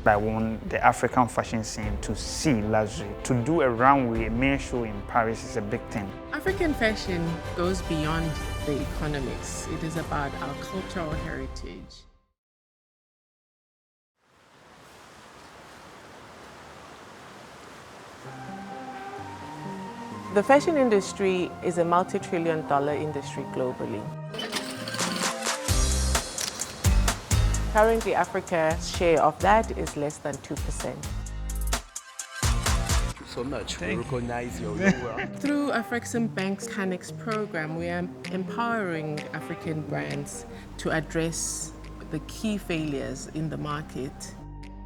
I want the African fashion scene to see luxury. To do a runway, a main show in Paris is a big thing. African fashion goes beyond the economics. It is about our cultural heritage. The fashion industry is a multi-trillion-dollar industry globally. Currently, Africa's share of that is less than 2%. Thank you so much. We recognize your work. Through Afreximbank's Canex program, we are empowering African brands to address the key failures in the market.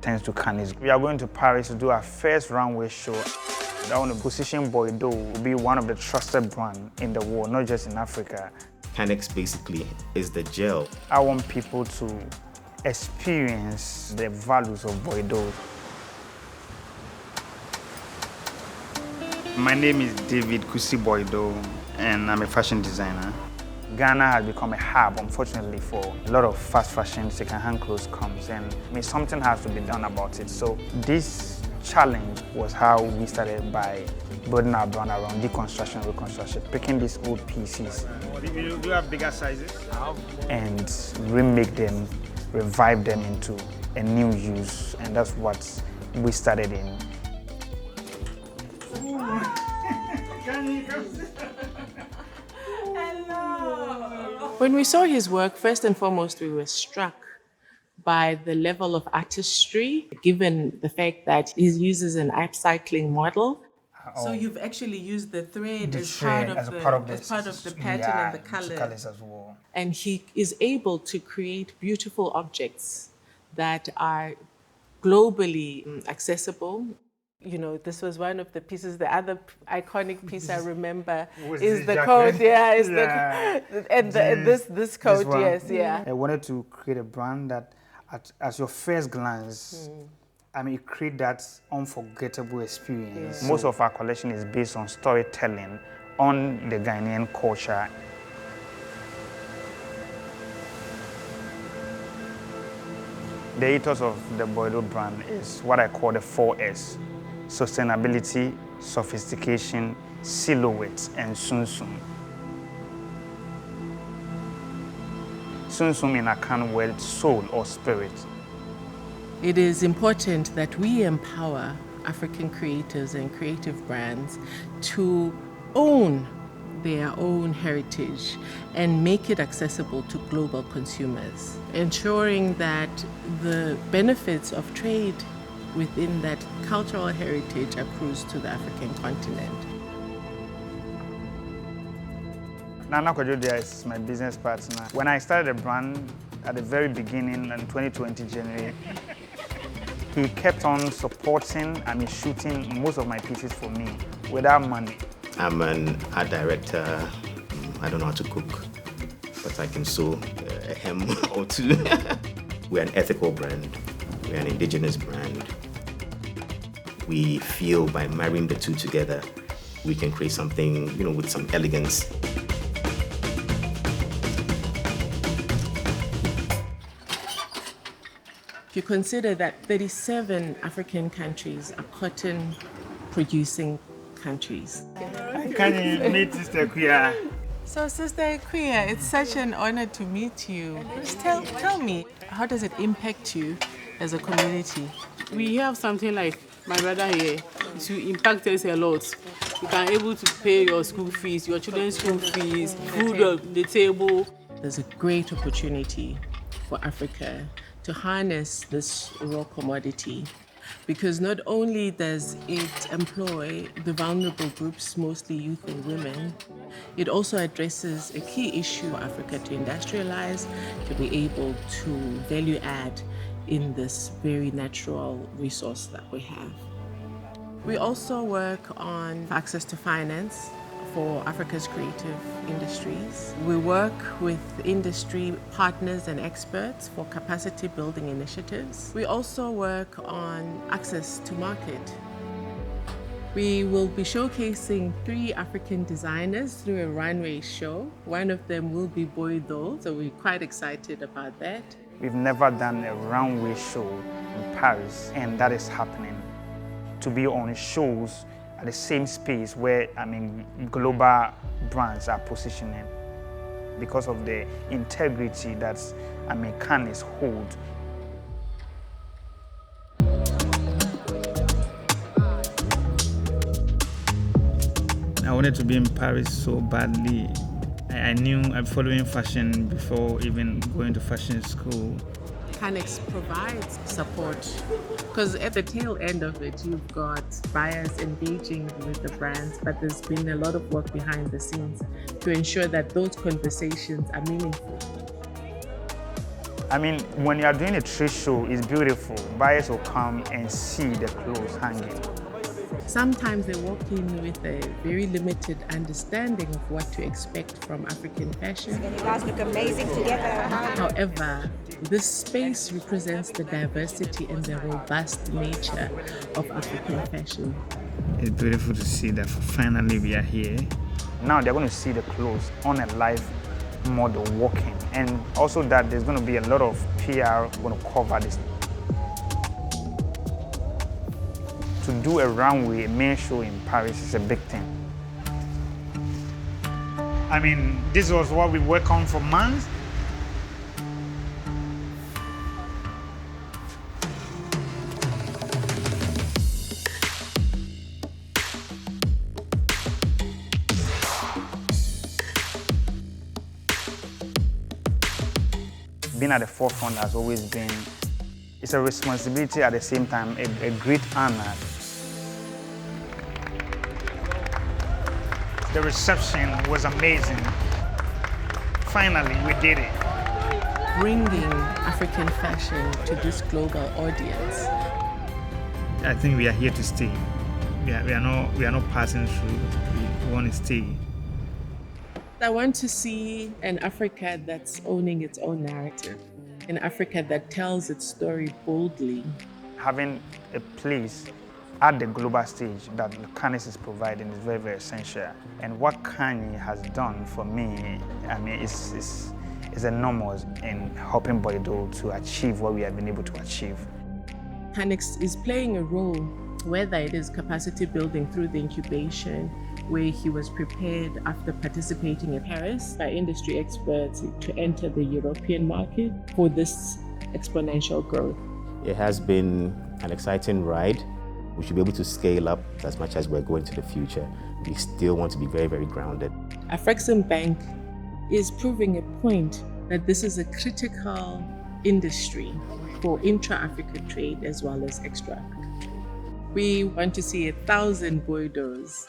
Thanks to Canex, we are going to Paris to do our first runway show. I want to position Boyedoe to be one of the trusted brands in the world, not just in Africa. Canex basically is the gel. I want people to experience the values of Boyedoe. My name is David Kusi Boye-Doe, and I'm a fashion designer. Ghana has become a hub, unfortunately, for a lot of fast fashion, second-hand clothes comes, and something has to be done about it. So this challenge was how we started by building our brand around deconstruction and reconstruction, picking these old pieces. Do you have bigger sizes? And remake them, revive them into a new use, and that's what we started in. When we saw his work, first and foremost, we were struck by the level of artistry, given the fact that he uses an upcycling model. So you've actually used the thread as part of the pattern and the colors as well. And he is able to create beautiful objects that are globally accessible. You know, this was one of the pieces. The other iconic piece I remember is the coat. Yeah, is this coat. Yes, yeah. I wanted to create a brand that, at your first glance, you create that unforgettable experience. Yeah. Most of our collection is based on storytelling on the Ghanaian culture. The ethos of the Boyedoe brand is what I call the 4S. Sustainability, sophistication, silhouette, and sunsum. Sunsum in Akan word, soul or spirit. It is important that we empower African creators and creative brands to own their own heritage and make it accessible to global consumers, ensuring that the benefits of trade within that cultural heritage accrues to the African continent. Nana Kojodia is my business partner. When I started the brand at the very beginning in 2020 January, he kept on supporting and shooting most of my pieces for me without money. I'm an art director. I don't know how to cook, but I can sew a hem or two. We're an ethical brand. We're an indigenous brand. We feel by marrying the two together, we can create something, with some elegance. If you consider that 37 African countries are cotton-producing countries. Can you meet Sister Queer? So, Sister Queer, it's such an honor to meet you. Just tell me, how does it impact you as a community? We have something like my brother here. It impacts us a lot. You can able to pay your school fees, your children's school fees, food on the table. There's a great opportunity for Africa to harness this raw commodity, because not only does it employ the vulnerable groups, mostly youth and women, it also addresses a key issue for Africa to industrialize, to be able to value add in this very natural resource that we have. We also work on access to finance for Africa's creative industries. We work with industry partners and experts for capacity building initiatives. We also work on access to market. We will be showcasing 3 African designers through a runway show. One of them will be Boyedoe, so we're quite excited about that. We've never done a runway show in Paris, and that is happening. To be on shows at the same space where, global brands are positioning because of the integrity that, Canex hold. I wanted to be in Paris so badly. I knew I'm following fashion before even going to fashion school. Canex provides support because at the tail end of it, you've got buyers engaging with the brands, but there's been a lot of work behind the scenes to ensure that those conversations are meaningful. When you are doing a trade show, it's beautiful. Buyers will come and see the clothes hanging. Sometimes they walk in with a very limited understanding of what to expect from African fashion. You guys look amazing together. However, this space represents the diversity and the robust nature of African fashion. It's beautiful to see that finally we are here. Now they're going to see the clothes on a live model walking, and also that there's going to be a lot of PR going to cover this. To do a runway, a main show in Paris is a big thing. This was what we worked on for months. Being at the forefront has always been, it's a responsibility at the same time, a great honor. The reception was amazing. Finally, we did it. Bringing African fashion to this global audience. I think we are here to stay. We are not passing through. We want to stay. I want to see an Africa that's owning its own narrative, an Africa that tells its story boldly. Having a place at the global stage that Canex is providing is very, very essential. And what Kanye has done for me, is enormous in helping Boyedoe to achieve what we have been able to achieve. Canex is playing a role, whether it is capacity building through the incubation, where he was prepared after participating in Paris by industry experts to enter the European market for this exponential growth. It has been an exciting ride. We should be able to scale up as much as we're going to the future. We still want to be very, very grounded. Afreximbank is proving a point that this is a critical industry for intra-African trade as well as extra-African trade. We want to see 1,000 Boyedoes